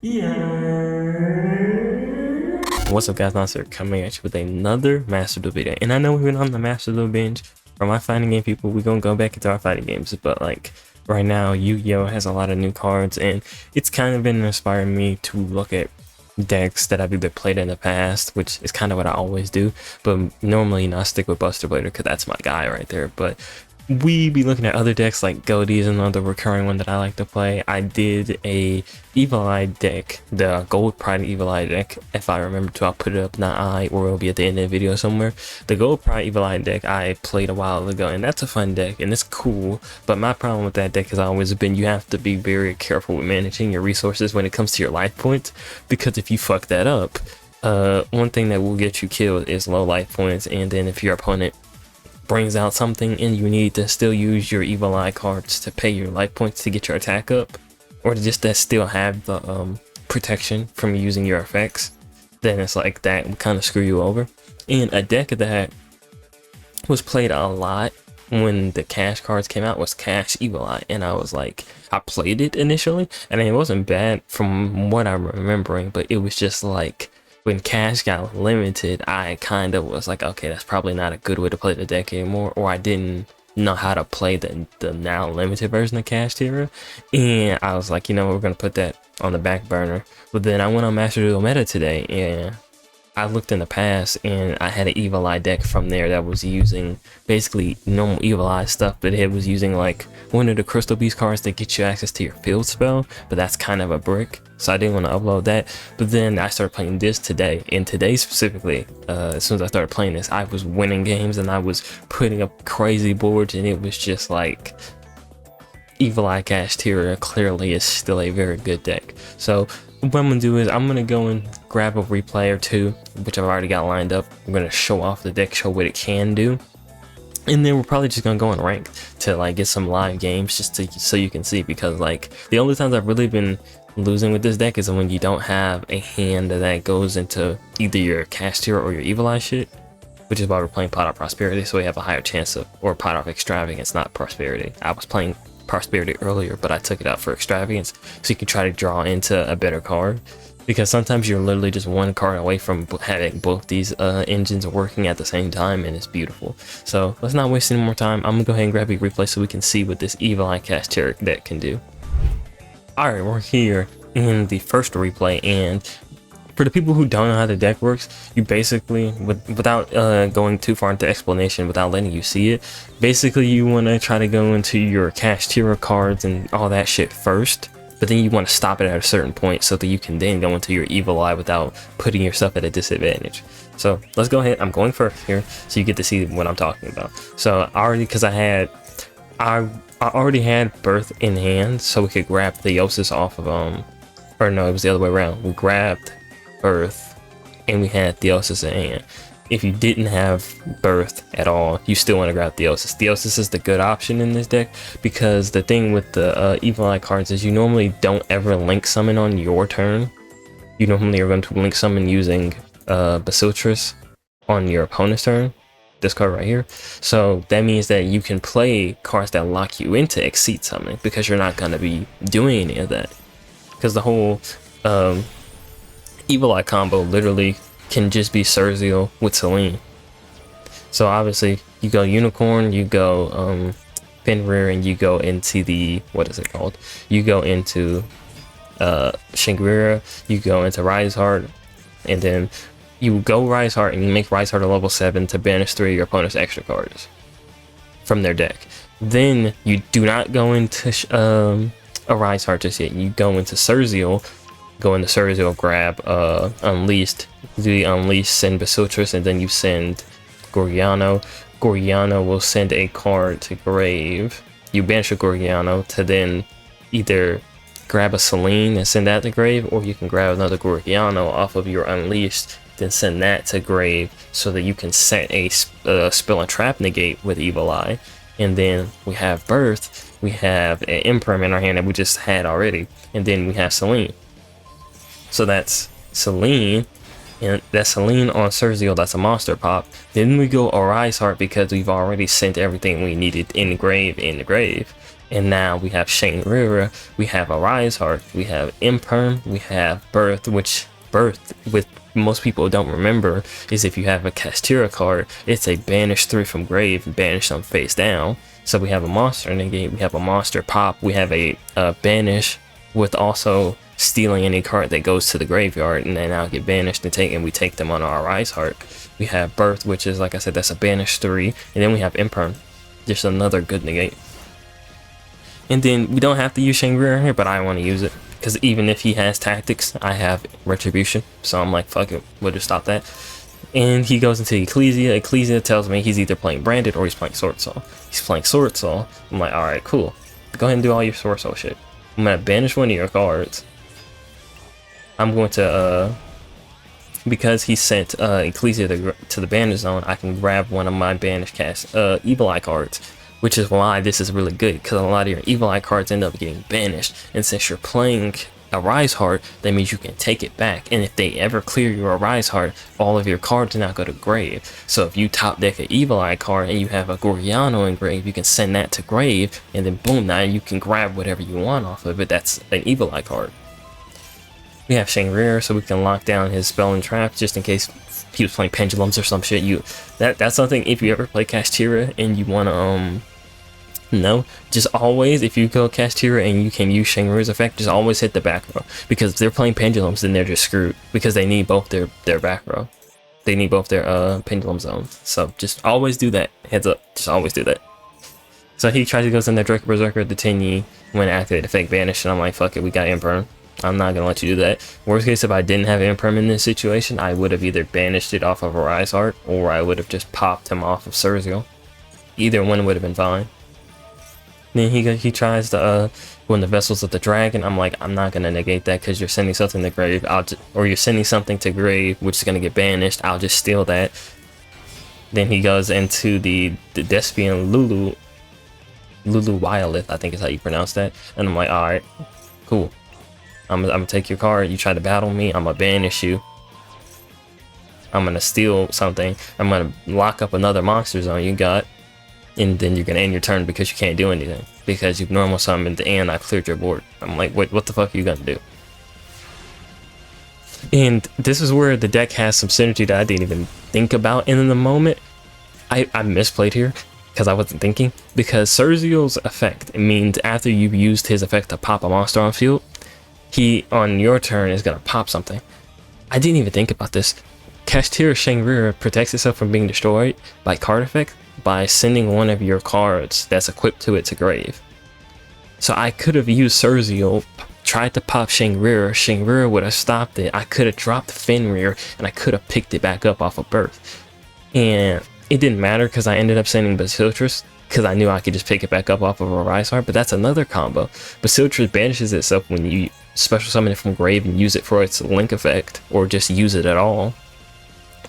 What's up guys, Monster coming at you with another Master Duel video. And I know we've been on the Master Duel binge for my fighting game people. We're gonna go back into our fighting games, but like right now Yu-Gi-Oh has a lot of new cards and it's kind of been inspiring me to look at decks that I've either played in the past, which is kind of what I always do, but normally I stick with Buster Blader because that's my guy right there. But we be looking at other decks like Goldie is another recurring one that I like to play. I did a Evil Eye deck, the Gold Pride Evil Eye deck. If I remember to, I'll put it up, not I, or it'll be at the end of the video somewhere. The Gold Pride Evil Eye deck I played a while ago, and that's a fun deck, and it's cool. But my problem with that deck has always been you have to be very careful with managing your resources when it comes to your life points, because if you fuck that up, one thing that will get you killed is low life points, and then if your opponent brings out something and you need to still use your Evil Eye cards to pay your life points to get your attack up, or to just still have the protection from using your effects, then it's like that will kind of screw you over. And a deck that was played a lot when the cash cards came out was Cash Evil Eye, and I was like, I played it initially and it wasn't bad from what I'm remembering, but it was just like when Cash got limited, I kind of was like, okay, that's probably not a good way to play the deck anymore, or I didn't know how to play the now limited version of Kashtira, and I was like, you know, we're gonna put that on the back burner. But then I went on Master Duel Meta today, and I looked in the past, and I had an Evil Eye deck from there that was using basically normal Evil Eye stuff, but it was using like one of the Crystal Beast cards that get you access to your field spell, but that's kind of a brick, so I didn't want to upload that. But then I started playing this today, and today specifically, as soon as I started playing this, I was winning games and I was putting up crazy boards, and it was just like Evil Eye Kashtira clearly is still a very good deck. So what I'm gonna do is I'm gonna go and grab a replay or two, which I've already got lined up. I'm gonna show off the deck, show what it can do, and then we're probably just gonna go and rank to like get some live games just to, so you can see, because like the only times I've really been losing with this deck is when you don't have a hand that goes into either your Kashtira or your Evil Eye shit, which is why we're playing Pot of Prosperity, so we have a higher chance of, or Pot of Extravagance, not Prosperity. I was playing Prosperity earlier, but I took it out for Extravagance so you can try to draw into a better card, because sometimes you're literally just one card away from having both these engines working at the same time, and it's beautiful. So let's not waste any more time. I'm gonna go ahead and grab a replay so we can see what this Evil Eye Kashtira deck can do. Alright, we're here in the first replay, and for the people who don't know how the deck works, you basically, without going too far into explanation, without letting you see it, basically you want to try to go into your Kashtira cards and all that shit first, but then you want to stop it at a certain point so that you can then go into your Evil Eye without putting yourself at a disadvantage. So let's go ahead. I'm going first here so you get to see what I'm talking about. So because I already had Birth in hand, so we could grab Theosis off of or no, it was the other way around. We grabbed Birth and we had Theosis in hand. If you didn't have Birth at all, you still want to grab Theosis. Theosis is the good option in this deck, because the thing with the Evil Eye cards is you normally don't ever link summon on your turn. You normally are going to link summon using Basiltris on your opponent's turn, this card right here. So that means that you can play cards that lock you into Exceed summoning, because you're not going to be doing any of that, because the whole Evil Eye combo literally can just be Sergio with Celine. So obviously you go Unicorn, you go Fenrir, and you go into the, what is it called? You go into Shingrira, you go into Rise Heart, and then you go Rise Heart and you make Rise Heart a level 7 to banish 3 of your opponent's extra cards from their deck. Then you do not go into a Rise Heart just yet. You go into Sergio, grab Unleashed, do the Unleashed, send Basiltris, and then you send Gorgiano. Gorgiano will send a card to grave. You banish a Gorgiano to then either grab a Celine and send that to grave, or you can grab another Gorgiano off of your Unleashed, then send that to grave so that you can set a spell and trap negate with Evil Eye. And then we have Birth, we have an Imperm in our hand that we just had already, and then we have Celine. So that's Celine, and that's Celine on Sergio, that's a monster pop. Then we go Rise Heart because we've already sent everything we needed in the grave. And now we have Shangrira, we have Arise Heart, we have Imperm, we have Birth, which Birth, with most people don't remember, is if you have a Kashtira card, it's a banish 3 from grave and banish them face down. So we have a monster negate, we have a monster pop, we have a banish with also stealing any card that goes to the graveyard, and then I'll get banished and we take them on our Arise Heart. We have Birth, which is, like I said, that's a banish 3, and then we have Imperm, just another good negate. And then we don't have to use Shangrira here, but I want to use it. Because even if he has tactics, I have retribution. So I'm like, fuck it, we'll just stop that. And he goes into Ecclesia. Ecclesia tells me he's either playing Branded or he's playing Sword Soul. He's playing Sword Soul. I'm like, alright, cool. Go ahead and do all your Sword Soul shit. I'm going to banish one of your cards. I'm going to, because he sent Ecclesia to the banish zone, I can grab one of my banished cast Evil Eye cards. Which is why this is really good, because a lot of your Evil Eye cards end up getting banished. And since you're playing Arise Heart, that means you can take it back. And if they ever clear your Arise Heart, all of your cards now go to grave. So if you top deck an Evil Eye card and you have a Gorgiano in grave, you can send that to grave. And then boom, now you can grab whatever you want off of it. That's an Evil Eye card. We have Shangrira, so we can lock down his spell and trap just in case he was playing pendulums or some shit. That's something, if you ever play Kashtira and you wanna just always, if you go Kashtira and you can use Shangrira's effect, just always hit the back row, because if they're playing pendulums, then they're just screwed, because they need both their back row, they need both their pendulum zones. So just always do that. Heads up, just always do that. So he tries to go in there, Draco Berserker, the 10 when activate effect banish, and I'm like, fuck it, we got Imperm. I'm not gonna let you do that. Worst case, if I didn't have Imperm in this situation, I would have either banished it off of Arise Heart, or I would have just popped him off of Surgical. Either one would have been fine. Then he tries to go in the Vessels of the Dragon. I'm like, I'm not gonna negate that because you're sending something to grave. Or you're sending something to grave, which is gonna get banished. I'll just steal that. Then he goes into the Despian Lulu Wylith, I think is how you pronounce that. And I'm like, alright, cool. I'm gonna take your card. You try to battle me, I'm gonna banish you. I'm gonna steal something. I'm gonna lock up another monster zone you got. And then you're gonna end your turn because you can't do anything. Because you've normal summoned and I cleared your board. I'm like, wait, what the fuck are you gonna do? And this is where the deck has some synergy that I didn't even think about in the moment. I misplayed here because I wasn't thinking. Because Surgial's effect, it means after you've used his effect to pop a monster on field, he, on your turn, is gonna pop something. I didn't even think about this. Kashtira Shangrira protects itself from being destroyed by card effect by sending one of your cards that's equipped to it to grave. So I could have used Surgial, tried to pop Shangrira, Shangrira would have stopped it, I could have dropped Fenrir, and I could have picked it back up off of Birth. And it didn't matter because I ended up sending Basiltrus, because I knew I could just pick it back up off of a Rise Heart, but that's another combo. Basiltrus banishes itself when you special summon it from grave and use it for its link effect, or just use it at all.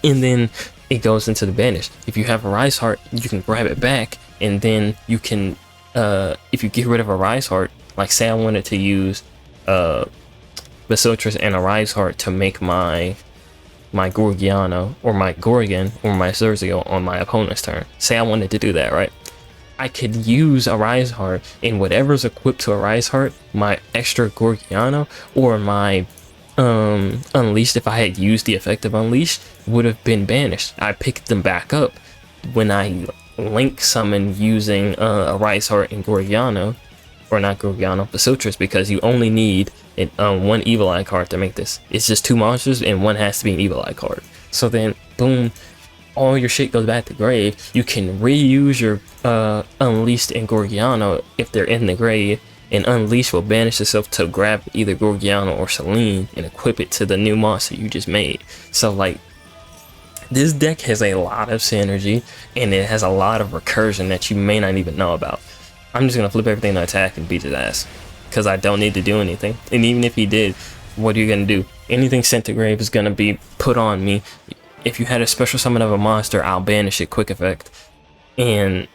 And then it goes into the banish. If you have a Rise Heart, you can grab it back, and then you can, if you get rid of a Rise Heart, like say I wanted to use Basiltrus and a Rise Heart to make my Gorgiano, or my Gorgon, or my Surgical on my opponent's turn. Say I wanted to do that, right? I could use a Rise Heart, and whatever's equipped to a Rise Heart, my extra Gorgiano, or my Unleashed, if I had used the effect of Unleashed, would have been banished. I picked them back up when I link summon using a Rise Heart and Gorgiano, or not Gorgiano, Basiltrus, because you only need one Evil Eye card to make this. It's just 2 monsters and one has to be an Evil Eye card. So then, boom, all your shit goes back to grave. You can reuse your Unleashed and Gorgiano if they're in the grave, and Unleash will banish itself to grab either Gorgiano or Selene and equip it to the new monster you just made. So like, this deck has a lot of synergy, and it has a lot of recursion that you may not even know about. I'm just gonna flip everything to attack and beat his ass, because I don't need to do anything. And even if he did, what are you gonna do? Anything sent to grave is gonna be put on me. If you had a special summon of a monster, I'll banish it quick effect. And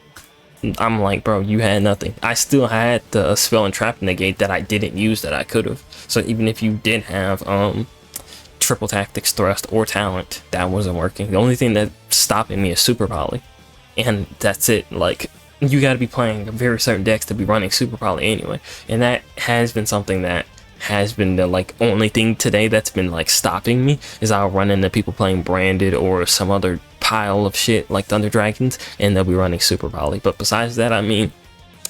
I'm like, bro, you had nothing. I still had the spell and trap negate that I didn't use that I could have. So even if you did have triple tactics, thrust, or talent, that wasn't working. The only thing that's stopping me is super volley, and that's it. Like, you got to be playing very certain decks to be running Super Poly anyway. And that has been something that has been the like only thing today that's been like stopping me, is I'll run into people playing Branded or some other pile of shit like Thunder Dragons, and they'll be running Super Poly. But besides that, I mean,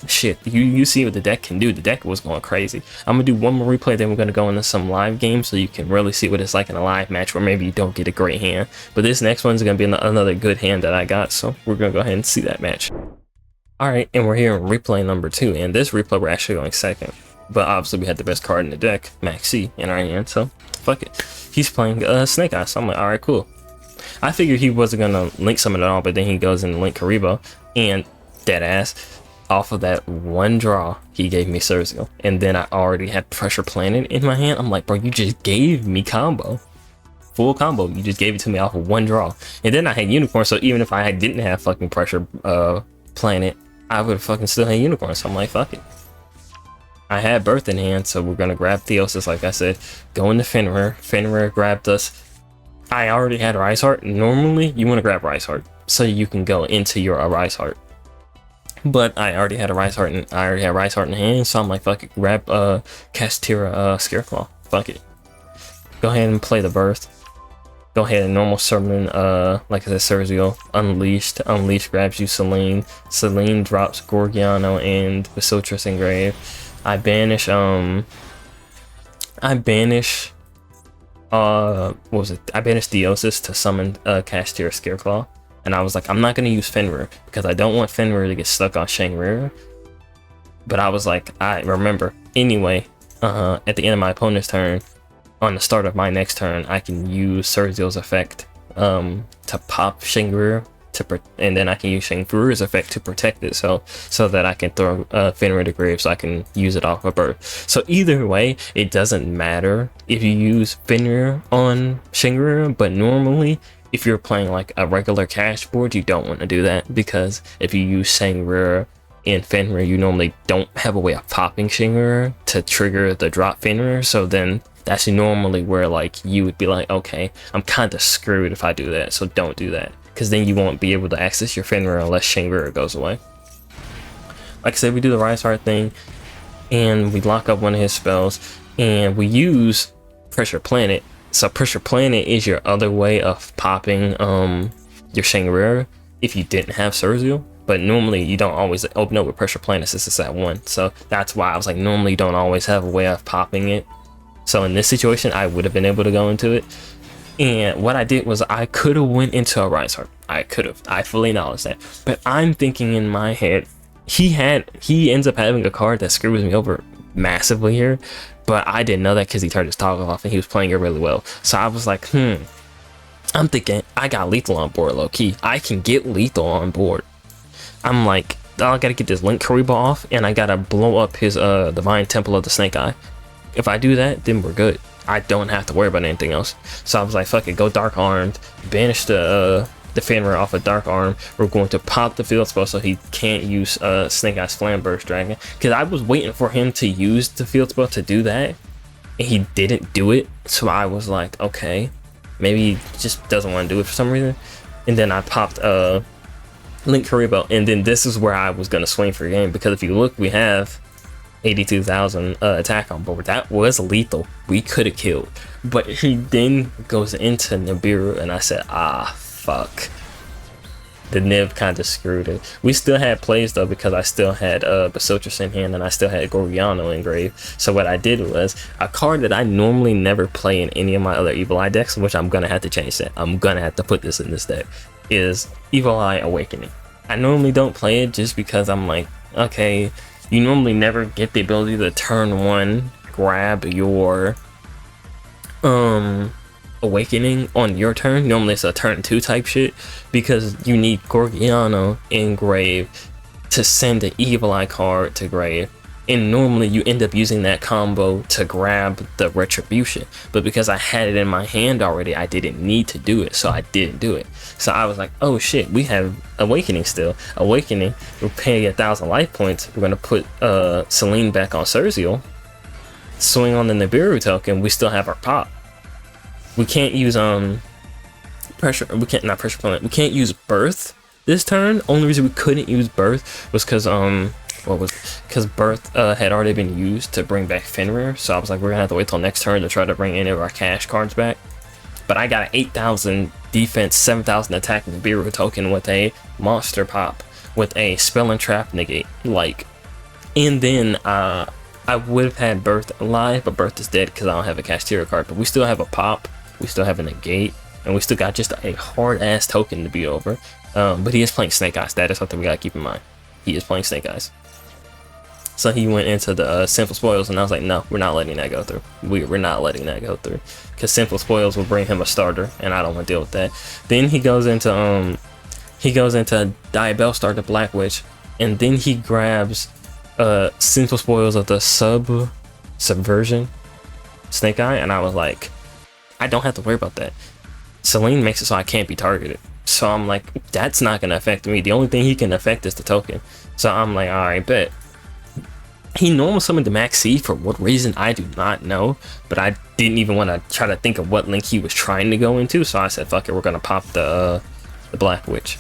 shit, you see what the deck can do. The deck was going crazy. I'm gonna do one more replay, then we're gonna go into some live games so you can really see what it's like in a live match where maybe you don't get a great hand. But this next one's gonna be another good hand that I got, so we're gonna go ahead and see that match. Alright, and we're here in replay number 2, and this replay we're actually going second. But obviously we had the best card in the deck, Maxi, in our hand, so fuck it. He's playing Snake Eyes, so I'm like, alright, cool. I figured he wasn't gonna link summon at all, but then he goes and link Karibo, and dead ass, off of that one draw, he gave me Surgical. And then I already had Pressure Planet in my hand. I'm like, bro, you just gave me combo. Full combo, you just gave it to me off of one draw. And then I had Unicorn, so even if I didn't have fucking Pressure Planet, I would fucking still have Unicorn, so I'm like, fuck it. I had Birth in hand, so we're gonna grab Theosis, like I said. Go into Fenrir. Fenrir grabbed us. I already had Rise Heart. Normally, you want to grab Rise Heart, so you can go into your Rise Heart. But I already had a Rise Heart, and I already had Rise Heart in hand, so I'm like, fuck it, grab Kashtira Scareclaw. Fuck it. Go ahead and play the Birth. Go ahead and normal summon, like I said, Sergio. Unleashed. Unleashed grabs you Celine. Celine drops Gorgiano and Basotris Engrave. I banish, what was it? I banished Theosis to summon Kashtira Scareclaw. And I was like, I'm not going to use Fenrir because I don't want Fenrir to get stuck on Shangri. But I was like, I remember. Anyway, at the end of my opponent's turn, on the start of my next turn, I can use Sergio's effect to pop Shangri, and then I can use Shangri's effect to protect it, so that I can throw Fenrir to grave, so I can use it off of Birth. So either way, it doesn't matter if you use Fenrir on Shangri, but normally, if you're playing like a regular cash board, you don't want to do that, because if you use Shangri and Fenrir, you normally don't have a way of popping Shangri to trigger the drop Fenrir, so then that's normally where like you would be like, okay, I'm kind of screwed if I do that, so don't do that, because then you won't be able to access your Fenrir unless Shangri goes away. Like I said, we do the Rise Heart thing, and we lock up one of his spells, and we use Pressure Planet. So Pressure Planet is your other way of popping your Shangri if you didn't have Sergio. But normally you don't always open up with Pressure Planet since it's at 1. So that's why I was like, normally you don't always have a way of popping it. So in this situation, I would have been able to go into it. And what I did was I could have went into a Rise Heart. I could have. I fully acknowledge that. But I'm thinking in my head, he ends up having a card that screws me over massively here. But I didn't know that because he turned his toggle off and he was playing it really well. So I was like, I'm thinking I got lethal on board, low key. I can get lethal on board. I'm like, I gotta get this Link Karibo off, and I gotta blow up his Divine Temple of the Snake Eye. If I do that, then we're good. I don't have to worry about anything else. So I was like, fuck it, go Dark Armed, banish the Fenrir off of Dark Arm. We're going to pop the field spell so he can't use Snake Eyes Flamburst Dragon. Because I was waiting for him to use the field spell to do that, and he didn't do it. So I was like, okay, maybe he just doesn't want to do it for some reason. And then I popped Link Karibo, and then this is where I was going to swing for a game, because if you look, we have 82,000 attack on board. That was lethal. We could have killed. But he then goes into Nibiru, and I said, fuck. The Nib kind of screwed it. We still had plays though, because I still had Basotris in hand, and I still had Gorgiano engraved. So what I did was a card that I normally never play in any of my other Evil Eye decks, which I'm gonna have to change that. I'm gonna have to put this in this deck, is Evil Eye Awakening. I normally don't play it just because I'm like, okay, you normally never get the ability to turn 1 grab your Awakening on your turn. Normally it's a turn 2 type shit, because you need Gorgiano in grave to send an Evil Eye card to grave, and normally you end up using that combo to grab the Retribution. But because I had it in my hand already, I didn't need to do it, so I didn't do it. So I was like, oh shit, we have Awakening still. Awakening, we're paying 1,000 life points. We're gonna put Celine back on Sergio, swing on the Nibiru token. We still have our pop. We can't use pressure. We can't, not Pressure Planet. We can't use Birth this turn. Only reason we couldn't use Birth was because because Birth had already been used to bring back Fenrir, so I was like, we're gonna have to wait till next turn to try to bring any of our cash cards back. But I got an 8,000 defense, 7,000 attack Nibiru token with a monster pop with a spell and trap negate, like, and then I would have had Birth alive, but Birth is dead because I don't have a Kashtira card. But we still have a pop, we still have a negate, and we still got just a hard ass token to be over. But he is playing Snake Eyes. That is something we gotta keep in mind. He is playing Snake Eyes. So he went into the Sinful Spoils, and I was like, no, we're not letting that go through. We're not letting that go through, because Sinful Spoils will bring him a starter, and I don't want to deal with that. Then he goes into Diabell Star, the Black Witch, and then he grabs Sinful Spoils of the Subversion Snake Eye, and I was like, I don't have to worry about that. Selene makes it so I can't be targeted. So I'm like, that's not gonna affect me. The only thing he can affect is the token. So I'm like, alright, bet. He normal summoned the Max C for what reason I do not know, but I didn't even want to try to think of what link he was trying to go into, so I said, fuck it, we're gonna pop the Black Witch.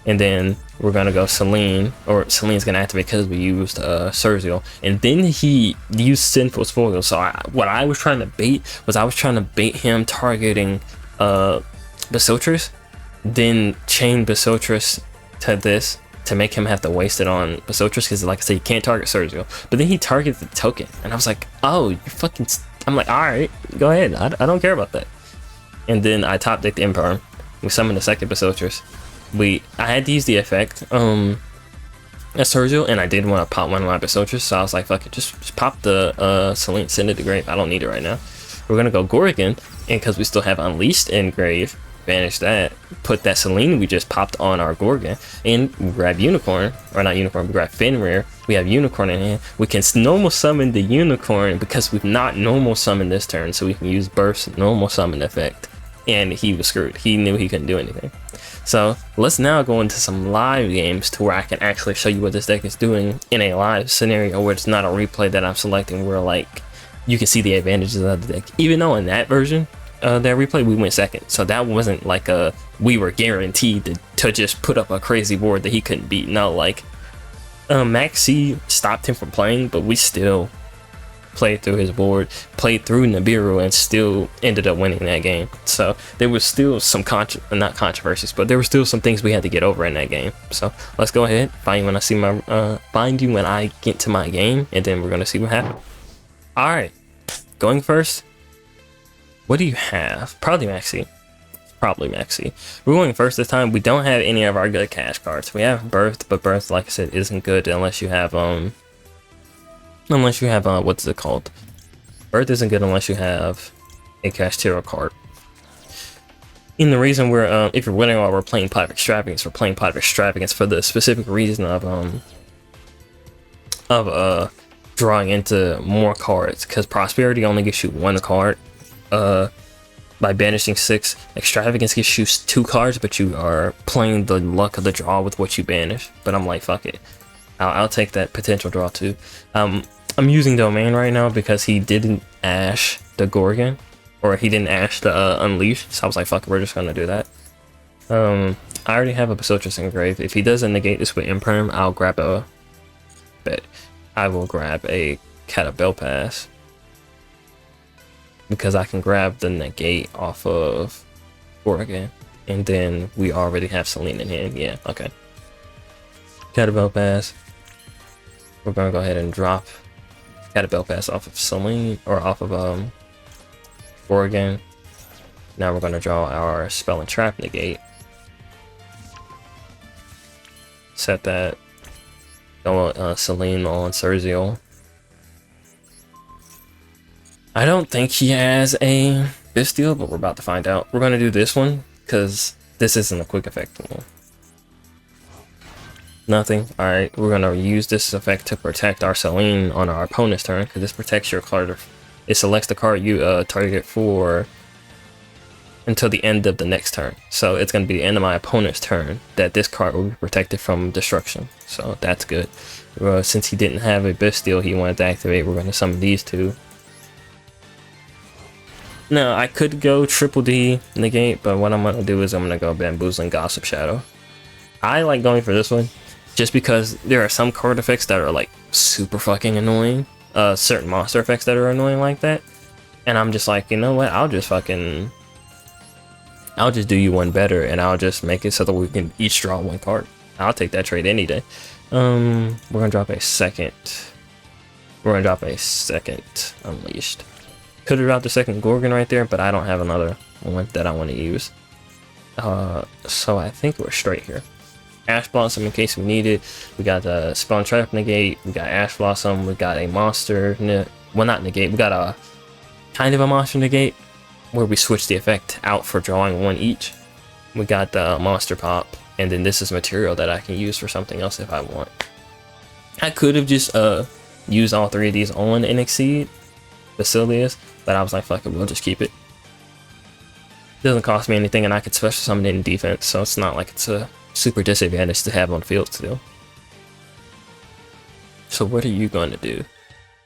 And then we're gonna go Selene, or Selene's gonna activate because we used Sergio, and then he used Sinful Spoil. So what I was trying to bait was, I was trying to bait him targeting Basotris, then chain Basotris to this to make him have to waste it on Basotris, because like I said, you can't target Sergio. But then he targeted the token, and I was like, oh, you fucking, I'm like, alright, go ahead, I don't care about that. And then I top decked the Imperm, we summoned the second Basotris. I had to use the effect as Sergio, and I did want to pop one of my Basotris, so I was like, fuck it, just pop the Selene, send it to grave, I don't need it right now. We're gonna go Gorgon, and because we still have Unleashed in grave, banish that, put that Selene we just popped on our Gorgon, and we grab Unicorn, or not Unicorn, we grab Fenrir, we have Unicorn in hand, we can normal summon the Unicorn because we've not normal summoned this turn, so we can use Burst normal summon effect, and he was screwed, he knew he couldn't do anything. So let's now go into some live games to where I can actually show you what this deck is doing in a live scenario where it's not a replay that I'm selecting, where like you can see the advantages of the deck, even though in that version that replay we went second, so that wasn't like we were guaranteed to just put up a crazy board that he couldn't beat. No, like Max C stopped him from playing, but we still played through his board, played through Nibiru, and still ended up winning that game. So there was still some not controversies, but there were still some things we had to get over in that game. So let's go ahead, find you when I see my find you when I get to my game, and then we're gonna see what happens. All right, going first. What do you have? Probably Maxi. Probably Maxi. We're going first this time. We don't have any of our good cash cards. We have Birth, but Birth, like I said, isn't good unless you have what's it called? Birth isn't good unless you have a Kashtira card. And the reason we're if you're wondering why we're playing Pot of Extravagance, we're playing Pot of Extravagance for the specific reason of drawing into more cards, because Prosperity only gets you one card. By banishing 6, Extravagance gets you 2 cards, but you are playing the luck of the draw with what you banish. But I'm like, fuck it, I'll take that potential draw too. I'm using Domain right now because he didn't Ash the Gorgon, or he didn't Ash the Unleash, so I was like, fuck it, we're just gonna do that. I already have a Basotris in grave. If he doesn't negate this with Imperm, I'll grab a bet. I will grab a Catabell Pass, because I can grab the negate off of Gorgon, and then we already have Selene in hand. Yeah, okay. Catabell Pass. We're gonna go ahead and drop Catabell Pass off of Selene, or off of Gorgon. Now we're gonna draw our Spell and Trap negate. Set that. Go Selene on Sergio. I don't think he has a Bisteel, but we're about to find out. We're gonna do this one because this isn't a quick effect one. Nothing. Alright, we're gonna use this effect to protect our Selene on our opponent's turn, because this protects your card. It selects the card you target for until the end of the next turn. So it's gonna be the end of my opponent's turn that this card will be protected from destruction. So that's good. Since he didn't have a Bisteel he wanted to activate, we're gonna summon these 2. Now, I could go Triple D negate, but what I'm going to do is I'm going to go Bamboozling Gossip Shadow. I like going for this one just because there are some card effects that are like super fucking annoying. Certain monster effects that are annoying like that. And I'm just like, you know what? I'll just do you one better, and I'll just make it so that we can each draw one card. I'll take that trade any day. We're gonna drop a second. Unleashed. Could have dropped the second Gorgon right there, but I don't have another one that I want to use. So I think we're straight here. Ash Blossom in case we need it. We got the Spell and Trap negate. We got Ash Blossom. We got a monster. Well, not negate. We got a kind of a monster negate where we switch the effect out for drawing one each. We got the monster pop, and then this is material that I can use for something else if I want. I could have just used all three of these on and Exceed Basilius, but I was like, fuck it, we'll just keep it. Doesn't cost me anything, and I could special summon it in defense, so it's not like it's a super disadvantage to have on the field still. So what are you going to do?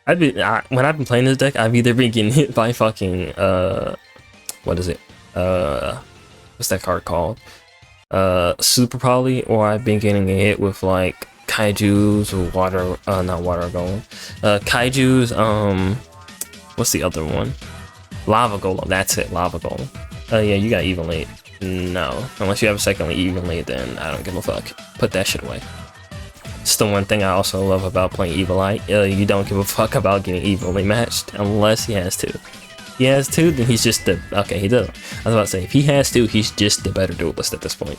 When I've been playing this deck, I've either been getting hit by fucking what is it? What's that card called? Super Poly, or I've been getting hit with like Kaijus or water, not water golem. Kaijus, what's the other one? Lava Golem, that's it, Lava Golem. Yeah, you got even late. No, unless you have a secondly evenly, then I don't give a fuck. Put that shit away. It's the one thing I also love about playing Evil Eye. You don't give a fuck about getting evenly matched unless he has to. If he has to, then he's just the... Okay, he doesn't. I was about to say, if he has to, he's just the better duelist at this point.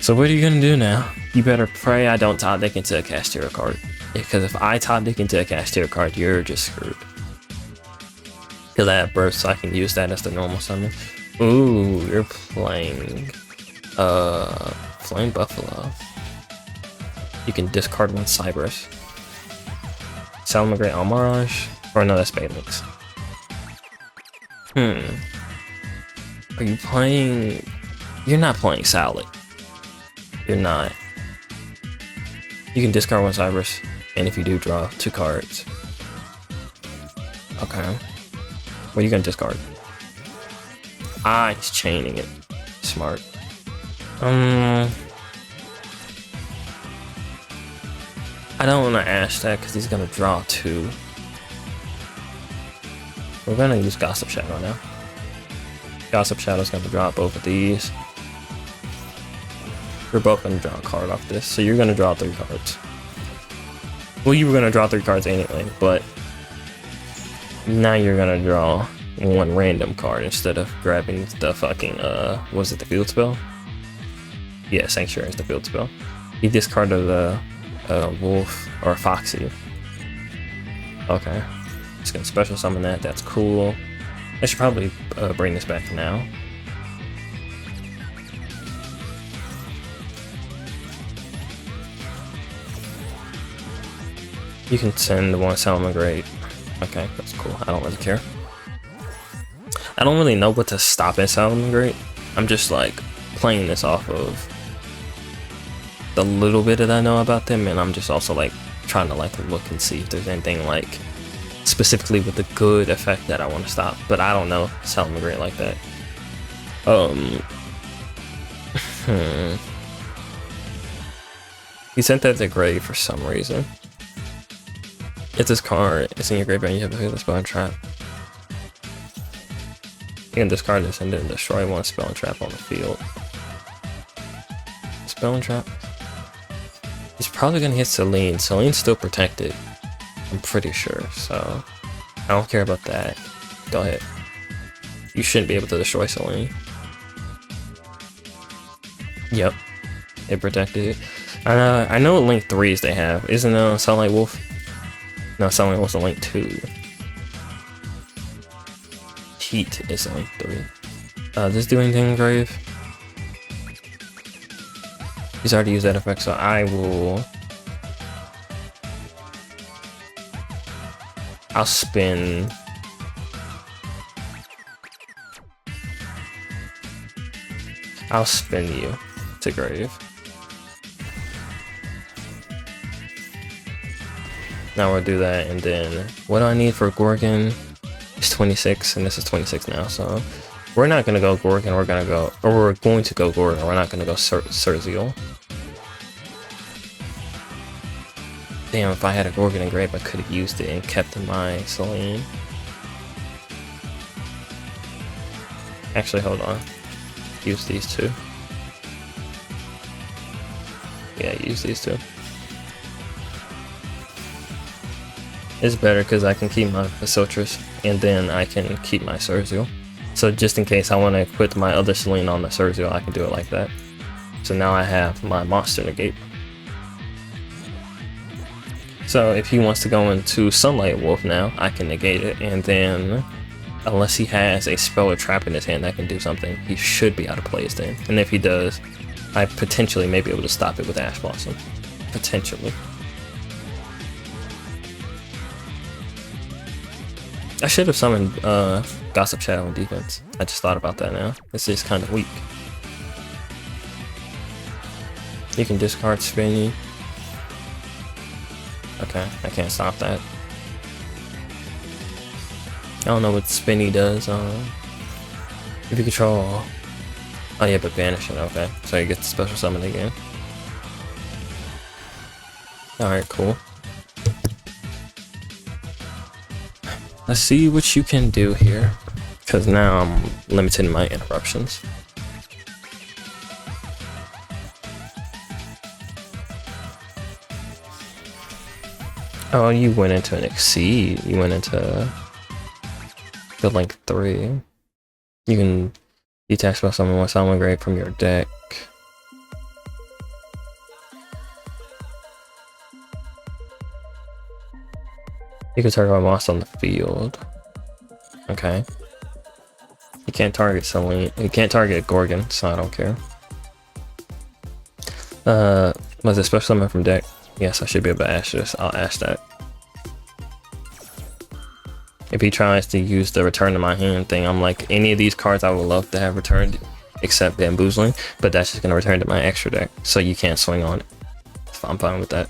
So what are you gonna do now? You better pray I don't top deck into a Kashtira card. Because if I top deck into a Kashtira card, you're just screwed. Because I have burst, so I can use that as the normal summon. Ooh, you're playing Flame Buffalo. You can discard one Cyberus. Salamangreat Almirage? Or no, that's Balix. Are you playing... You're not playing Salad. You're not. You can discard one Cyberus, and if you do, draw 2 cards. Okay. What are you gonna discard? Ah, he's chaining it. Smart. I don't want to Ash that because he's gonna draw 2. We're gonna use Gossip Shadow now. Gossip Shadow's gonna draw both of these. We're both gonna draw a card off this, so you're gonna draw 3 cards. Well, you were gonna draw 3 cards anyway, but now you're gonna draw 1 random card instead of grabbing the fucking was it the field spell? Yeah, Sanctuary is the field spell. You discarded the wolf or foxy. Okay, just gonna special summon that. That's cool. I should probably bring this back now. You can send 1 Salamangreat. Okay, that's cool. I don't really care. I don't really know what to stop in Salamangreat. I'm just like playing this off of the little bit that I know about them, and I'm just also like trying to like look and see if there's anything like specifically with the good effect that I want to stop. But I don't know Salamangreat like that. He sent that to grave for some reason. If this card is in your graveyard, you have to hit the Spell and Trap. You can discard this and then destroy 1 Spell and Trap on the field. Spell and Trap. He's probably gonna hit Celine. Celine's still protected, I'm pretty sure, so I don't care about that. Go ahead. You shouldn't be able to destroy Celine. Yep, it protected it. I know Link 3s they have. Isn't Sunlight Wolf? No, Sunlight Wolf's a Link 2. Heat is a Link 3. Does this do anything in grave? He's already used that effect, so I'll spin. I'll spin you to grave. Now we'll do that, and then what do I need for Gorgon? It's 26, and this is 26 now, so We're not gonna go Gorgon, we're going to go Gorgon, we're not gonna go Surzeal. Damn, if I had a Gorgon and Grape, I could have used it and kept my Celine. Actually, hold on. Use these two. Yeah, use these two. It's better because I can keep my Faciltress and then I can keep my Surzeal. So just in case I want to put my other Celine on the Surzeal, I can do it like that. So now I have my monster negate. So if he wants to go into Sunlight Wolf now, I can negate it, and then unless he has a spell or trap in his hand that can do something, he should be out of plays then. And if he does, I potentially may be able to stop it with Ash Blossom. Potentially. I should have summoned Gossip Shadow in defense. I just thought about that now. This is kind of weak. You can discard Spinny. Okay, I can't stop that. I don't know what Spinny does. If you control... Oh yeah, but banish it, okay. So you get the special summon again. Alright, cool. Let's see what you can do here. Because now I'm limiting my interruptions. Oh, you went into an Exceed. You went into Field Length 3. You can detach spell summon one Summon Grave from your deck. You can target a monster on the field. Okay. You can't target Celine. You can't target Gorgon, so I don't care. Was it special summon from deck? Yes, I should be able to ash this. I'll ash that. If he tries to use the return to my hand thing, I'm like, any of these cards I would love to have returned, except Bamboozling, but that's just going to return to my extra deck, so you can't swing on it. So I'm fine with that.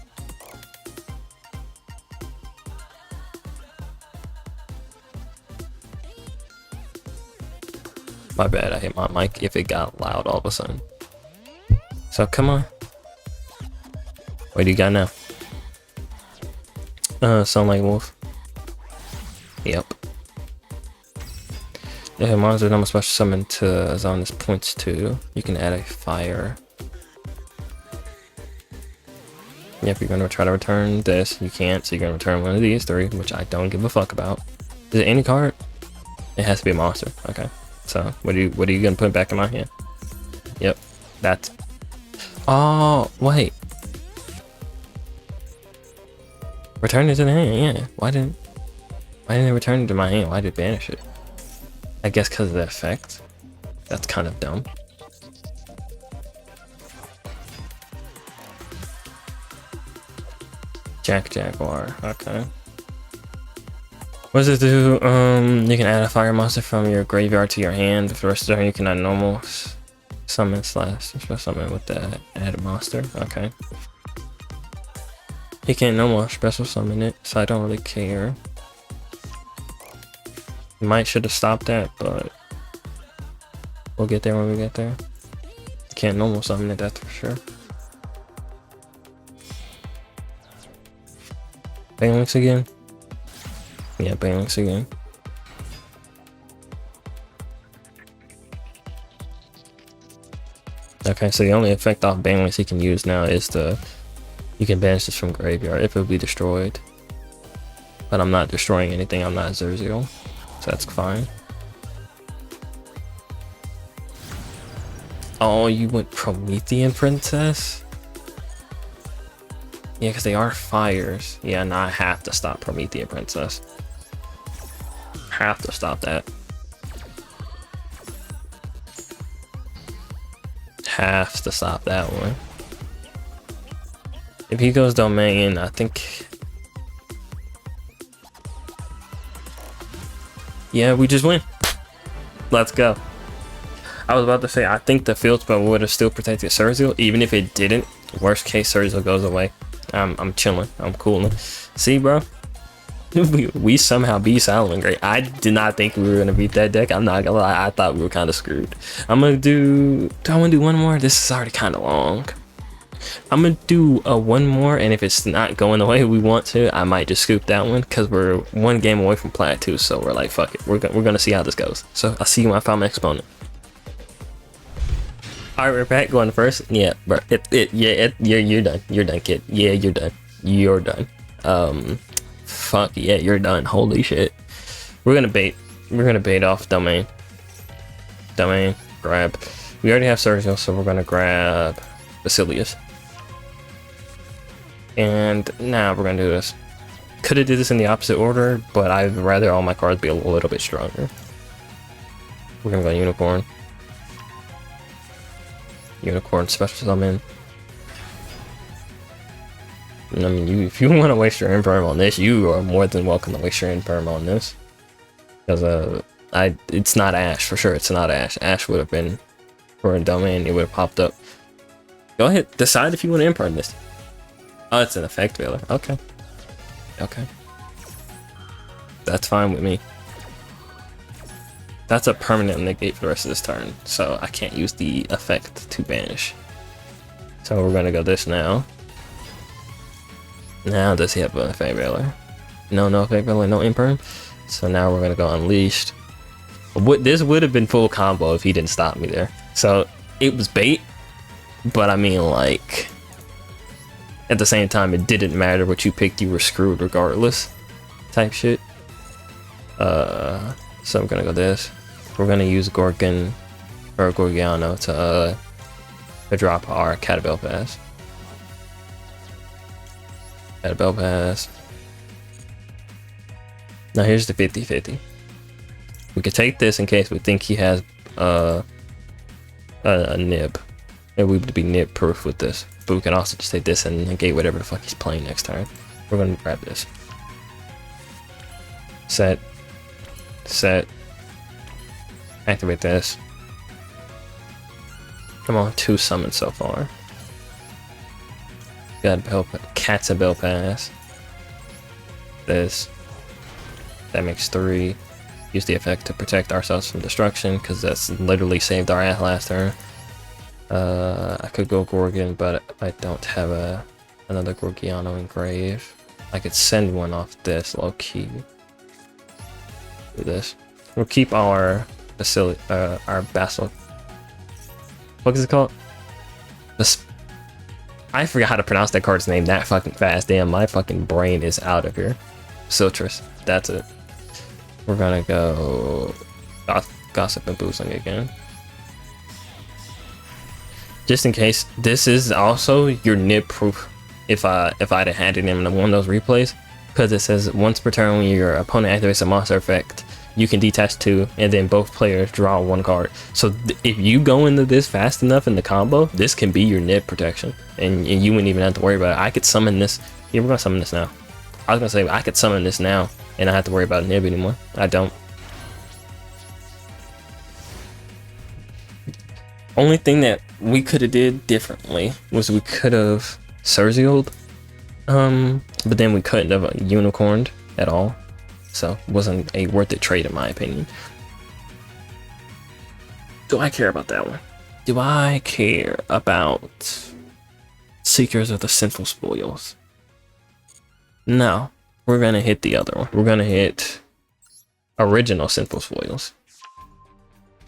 My bad, I hit my mic if it got loud all of a sudden. So come on. What do you got now? Sunlight Wolf. Yep. If a monster normal special summon to a zone this points to, you can add a fire. Yep, you're gonna try to return this. You can't, so you're gonna return one of these three, which I don't give a fuck about. Is it any card? It has to be a monster. Okay. So what are you gonna put back in my hand? Yep. That's... Oh, wait. Return it to the hand, yeah. Why didn't it return it to my hand? Why did it banish it? I guess because of the effect. That's kind of dumb. Jaguar, okay. What does it do? You can add a fire monster from your graveyard to your hand. For the rest of the turn, you can add normal summon / special summon with the added monster. Okay. He can't normal special summon it, so I don't really care. Might should have stopped that, but we'll get there when we get there. Can't normal summon it, that's for sure. Banelix again? Yeah, Banelix again. Okay, so the only effect off Banelix he can use now is you can banish this from graveyard if it will be destroyed. But I'm not destroying anything, I'm not Zerziel. So that's fine. Oh, you went Promethean Princess? Yeah, because they are fires. Yeah, now I have to stop Promethean Princess. Have to stop that. Have to stop that one. If he goes Domain, I think... Yeah, we just win. Let's go. I was about to say, I think the field spell would have still protected Surzeal. Even if it didn't, worst case Surzeal goes away. I'm chilling. I'm cooling. See, bro? we somehow beat Silent Great. I did not think we were gonna beat that deck. I'm not gonna lie, I thought we were kind of screwed. I'm gonna do I want to do one more? This is already kind of long. I'm gonna do one more, and if it's not going the way we want to, I might just scoop that one because we're one game away from plat 2. So we're like, fuck it, we're gonna see how this goes. So I'll see you when I find my exponent. All right, we're back going first. Yeah, bro. You're done. You're done, kid. Yeah, you're done. You're done. Fuck yeah, you're done. Holy shit. We're gonna bait. We're gonna bait off domain. Domain. Grab. We already have Sergio, so we're gonna grab Basilius. And now we're gonna do this. Could have did this in the opposite order, but I'd rather all my cards be a little bit stronger. We're gonna go Unicorn. Unicorn special summon. I mean, if you want to waste your Imperm on this, you are more than welcome to waste your Imperm on this. Because it's not Ash for sure. It's not Ash. Ash would have been for a domain. It would have popped up. Go ahead, decide if you want to Imperm this. Oh, it's an effect veiler. Okay. Okay. That's fine with me. That's a permanent negate for the rest of this turn, so I can't use the effect to banish. So we're gonna go this now. Now does he have an effect veiler? No effect veiler, no Imperm. So now we're gonna go Unleashed. This would have been full combo if he didn't stop me there. So it was bait, but I mean, like, at the same time, it didn't matter what you picked, you were screwed regardless, type shit. So I'm gonna go this. We're gonna use Gorgon or Gorgiano to drop our Catabel Pass. Catabel Pass. Now here's the 50-50. We could take this in case we think he has a nib. And we would be nib proof with this. But we can also just take this and negate whatever the fuck he's playing next turn. We're gonna grab this. Set. Activate this. Come on, 2 summons so far. Got Catabel Pass. This. That makes 3. Use the effect to protect ourselves from destruction, because that's literally saved our ass last turn. I could go Gorgon, but I don't have another Gorgiano engrave. I could send one off this low key. Do this. We'll keep our our Basil. What is it called? I forgot how to pronounce that card's name that fucking fast. Damn, my fucking brain is out of here. Siltrus. That's it. We're gonna go Gossip and Boozling again. Just in case, this is also your nib proof if I'd have had it in one of those replays, because it says once per turn when your opponent activates a monster effect, you can detach 2 and then both players draw 1 card. So if you go into this fast enough in the combo, this can be your nib protection, and you wouldn't even have to worry about it. I could summon this. Yeah, we're gonna summon this now. I was gonna say I could summon this now and not have to worry about nib anymore. I don't. Only thing that we could have did differently was we could have Cerzio'd, but then we couldn't have unicorned at all, so it wasn't a worth it trade in my opinion. Do I care about that one? Do I care about Seekers of the Sinful Spoils? No, we're gonna hit the other one. We're gonna hit Original Sinful Spoils.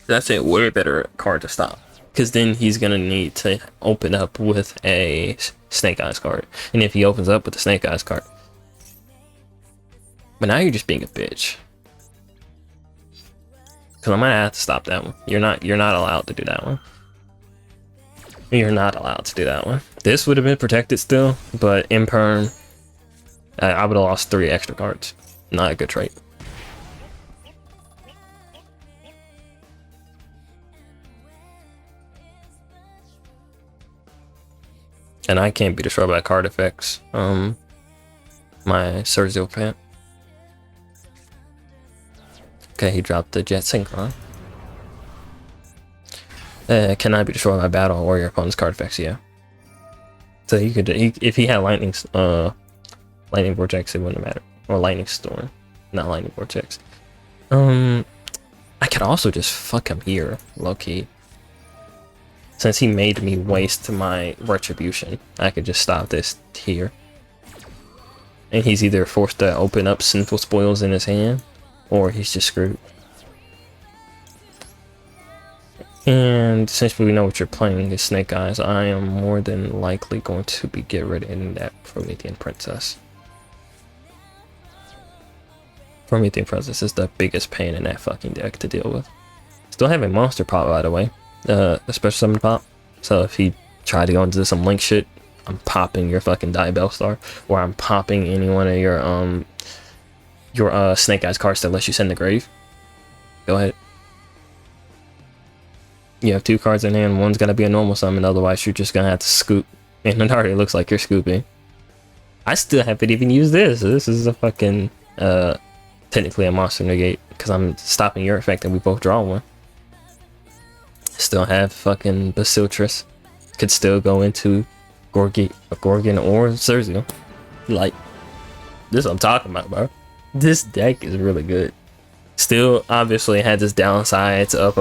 That's a way better card to stop, because then he's gonna need to open up with a Snake Eyes card, and if he opens up with a Snake Eyes card, but now you're just being a bitch, because I'm gonna have to stop that one. You're not allowed to do that one. You're not allowed to do that one. This would have been protected still, but Imperm, I would have lost 3 extra cards. Not a good trade. And I can't be destroyed by card effects. My Cerzio Pant. Okay, he dropped the Jet Synchron. Can I be destroyed by battle or your opponent's card effects? Yeah. So he could, if he had lightning vortex, it wouldn't matter. or lightning storm, not lightning vortex. I could also just fuck him here, low-key. Since he made me waste my retribution, I could just stop this here. And he's either forced to open up sinful spoils in his hand, or he's just screwed. And since we know what you're playing is Snake Eyes, I am more than likely going to be get rid of that Promethean Princess. Promethean Princess is the biggest pain in that fucking deck to deal with. Still have a monster pop, by the way. A special summon pop. So if he tried to go into some link shit, I'm popping your fucking Diabell Star, or I'm popping any one of your Snake Eyes cards that lets you send the grave. Go ahead. You have 2 cards in hand, one's gonna be a normal summon, otherwise you're just gonna have to scoop. And it already looks like you're scooping. I still haven't even used this. This is a fucking technically a monster negate, because I'm stopping your effect and we both draw one. Still have fucking Basiltrus. Could still go into Gorgon or Cerzio. Like, this is what I'm talking about, bro. This deck is really good. Still, obviously, had this downsides of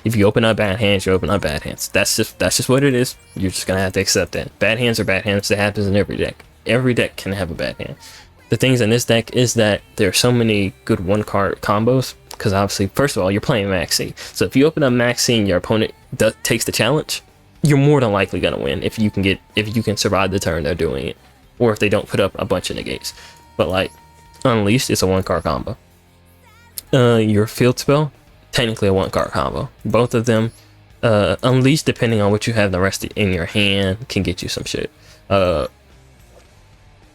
if you open up bad hands, you open up bad hands. That's just what it is. You're just gonna have to accept that. Bad hands are bad hands. That happens in every deck. Every deck can have a bad hand. The things in this deck is that there are so many good 1-card combos. Because obviously, first of all, you're playing Maxi. So if you open up Maxi and your opponent takes the challenge, you're more than likely gonna win if you can survive the turn they're doing it, or if they don't put up a bunch of negates. But like Unleashed, it's a 1-card combo. Your field spell, technically a 1-card combo. Both of them, Unleashed, depending on what you have the rest in your hand, can get you some shit.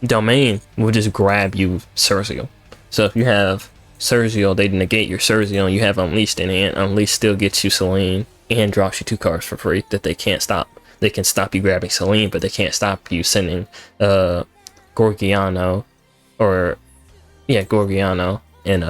Domain will just grab you Cerzio. So if you have Cerzio, they negate your Cerzio, and you have Unleashed in hand. Unleashed still gets you Selene and drops you 2 cards for free that they can't stop. They can stop you grabbing Selene, but they can't stop you sending Gorgiano, Gorgiano, and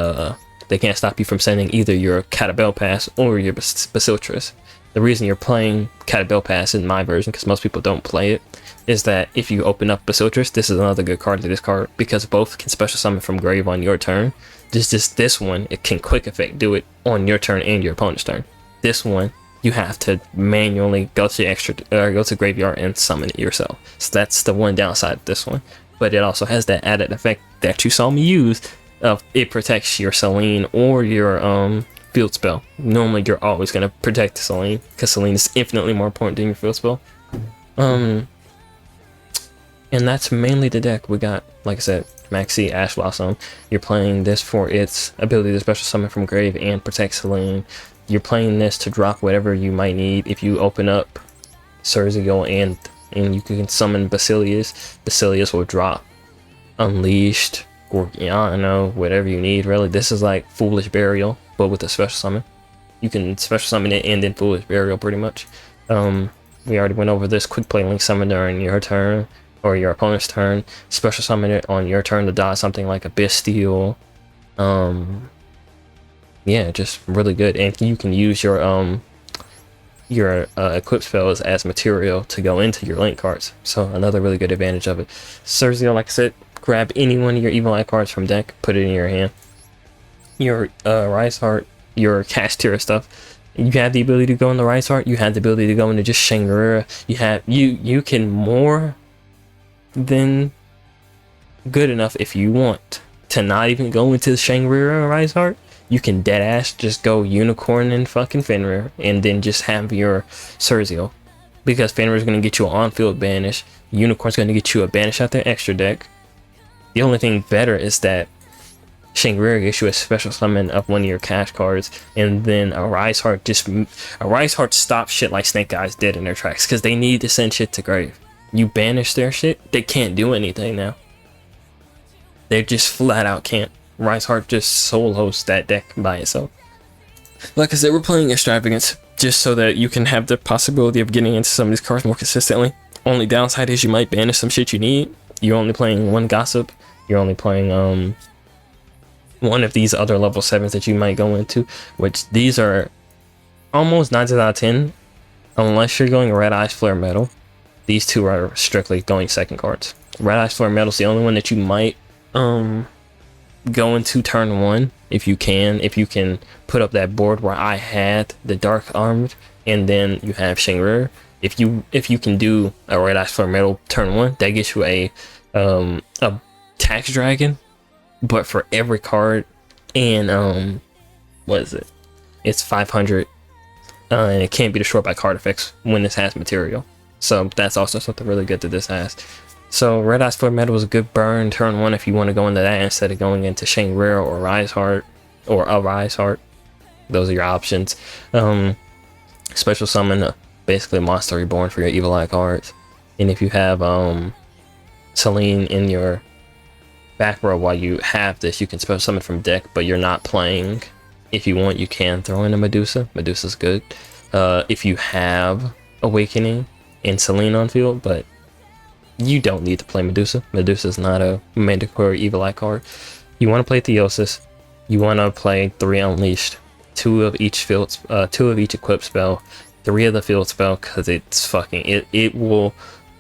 they can't stop you from sending either your Catabel Pass or your Basiltrus. The reason you're playing Catabel Pass in my version, because most people don't play it, is that if you open up Basiltrus, this is another good card to discard, because both can special summon from grave on your turn. This one, it can quick effect do it on your turn and your opponent's turn. This one, you have to manually go to graveyard and summon it yourself. So that's the one downside of this one. But it also has that added effect that you saw me use of it protects your Selene or your field spell. Normally you're always gonna protect the Selene, because Selene is infinitely more important than your field spell. And that's mainly the deck. We got, like I said, Maxi, Ash Blossom. You're playing this for its ability to special summon from grave and protect Selene. You're playing this to drop whatever you might need. If you open up Cerzio and you can summon Basilius, Basilius will drop Unleashed, Gorgiano, whatever you need, really. This is like Foolish Burial, but with a special summon. You can special summon it and then Foolish Burial, pretty much. We already went over this. Quick play Link Summon during your turn, or your opponent's turn. Special summon it on your turn to dodge something like Abyss Steel. Yeah, just really good. And you can use your equip spells as material to go into your link cards. So another really good advantage of it. Cerzio, like I said, grab any one of your Evil Eye cards from deck, put it in your hand. Your Rise Heart, your Kashtira stuff, you have the ability to go in the Rise Heart. You have the ability to go into just Shangri-La. You can more than good enough if you want to not even go into Shangri-La or Rise Heart. You can deadass just go Unicorn and fucking Fenrir and then just have your Cerzio, because Fenrir is going to get you an on-field banish. Unicorn's going to get you a banish out their extra deck. The only thing better is that Shangri-La gets you a special summon of one of your cash cards, and then a Rise Heart stops shit like Snake Eyes did in their tracks, because they need to send shit to grave. You banish their shit, they can't do anything now. They just flat out can't. Rise Heart just solos that deck by itself. Like I said, we're playing Extravagance just so that you can have the possibility of getting into some of these cards more consistently. Only downside is you might banish some shit you need. You're only playing one Gossip. You're only playing one of these other level 7s that you might go into, which these are almost 9 out of 10 unless you're going Red Eyes Flare Metal. These two are strictly going second cards. Red Eyes Flare Metal is the only one that you might go into turn 1 if you can put up that board where I had the dark armed, and then you have Shangri. If you can do a Red Eyes Flare Metal turn 1, that gets you a tax dragon, but for every card, and what is it? It's 500, and it can't be destroyed by card effects when this has material. So that's also something really good that this has. So Red Eyes Flare Metal is a good burn turn 1 if you want to go into that instead of going into Shangri or Rise Heart or a Rise Heart. Those are your options. Special summon basically Monster Reborn for your Evil Eye cards. And if you have Celine in your back row while you have this, you can special summon from deck, but you're not playing. If you want, you can throw in a Medusa. Medusa's good. If you have Awakening and Celine on field, but you don't need to play Medusa. Medusa's not a mandatory Evil Eye card. You want to play Theosis. You want to play 3 Unleashed, 2 of each field, 2 of each equipped spell, 3 of the field spell, because it's fucking it will.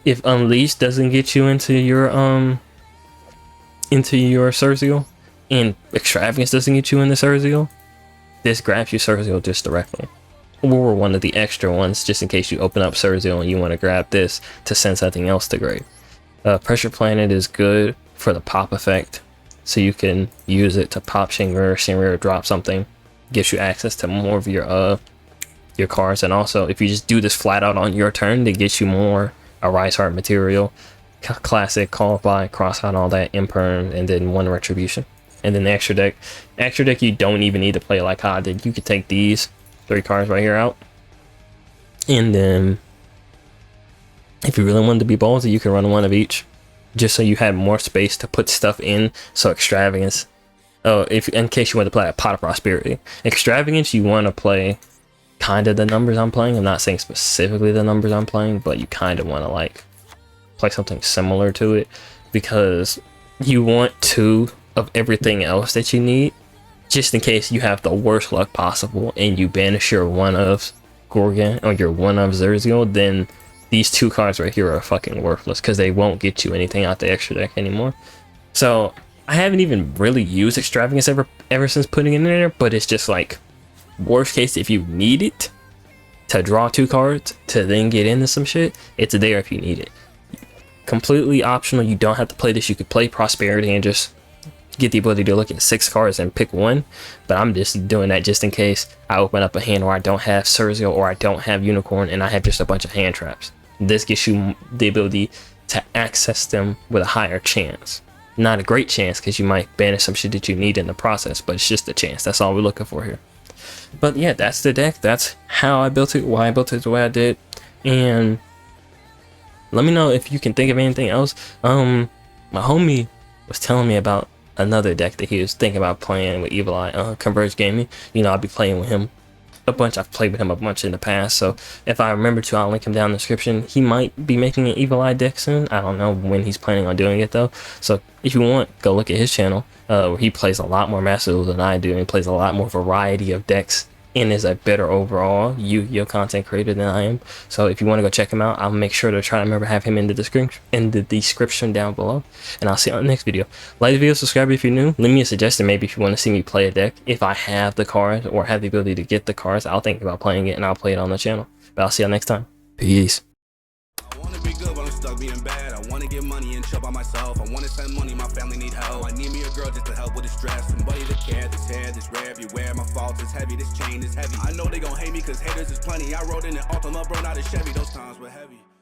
If Unleashed doesn't get you into your Surgical, and Extravagance doesn't get you into Surgical, this grabs you Surgical just directly. Or one of the extra ones, just in case you open up Surgical and you want to grab this to send something else to grave. Pressure Planet is good for the pop effect, so you can use it to pop Shangri, drop something, gives you access to more of your cards, and also if you just do this flat out on your turn, it gets you more Rise Heart material, classic, Call by, Cross out, all that, Imperm, and then 1 Retribution. And then the extra deck you don't even need to play like how I did. You could take these 3 cards right here out, and then if you really wanted to be ballsy, you can run 1 of each, just so you had more space to put stuff in. So Extravagance, if in case you want to play a Pot of Prosperity, Extravagance, you want to play kind of the numbers I'm playing. I'm not saying specifically the numbers I'm playing, but you kind of want to like play something similar to it, because you want 2 of everything else that you need, just in case you have the worst luck possible and you banish your 1 of Gorgon or your 1 of Zerziel, then these 2 cards right here are fucking worthless because they won't get you anything out the extra deck anymore. So I haven't even really used Extravagance ever since putting it in there, but it's just like worst case, if you need it to draw 2 cards to then get into some shit, it's there if you need it. Completely optional. You don't have to play this. You could play Prosperity and just get the ability to look at 6 cards and pick 1, but I'm just doing that just in case I open up a hand where I don't have Surgical or I don't have Unicorn and I have just a bunch of hand traps. This gives you the ability to access them with a higher chance. Not a great chance, because you might banish some shit that you need in the process, but it's just a chance. That's all we're looking for here. But yeah, that's the deck. That's how I built it, why I built it the way I did. And let me know if you can think of anything else. My homie was telling me about another deck that he was thinking about playing with Evil Eye, Converge Gaming. You know, I'll be playing with him a bunch. I've played with him a bunch in the past, so if I remember to, I'll link him down in the description. He might be making an Evil Eye deck soon. I don't know when he's planning on doing it though, so if you want, go look at his channel, where he plays a lot more Master Duel than I do, and he plays a lot more variety of decks and is a better overall Yu-Gi-Oh content creator than I am. So if you want to go check him out, I'll make sure to try to remember have him in the description down below. And I'll see you on the next video. Like the video, subscribe if you're new. Leave me a suggestion maybe if you want to see me play a deck. If I have the cards or have the ability to get the cards, I'll think about playing it and I'll play it on the channel. But I'll see you next time. Peace. I wanna be good, but I'm stuck being bad. I wanna get money and chill by myself. I wanna spend money, my family need help. I need me a girl just to help with the stress. Somebody to care, this hair, this rare everywhere. My fault is heavy, this chain is heavy. I know they gon' hate me cause haters is plenty. I rode in an Altima, burned out a Chevy. Those times were heavy.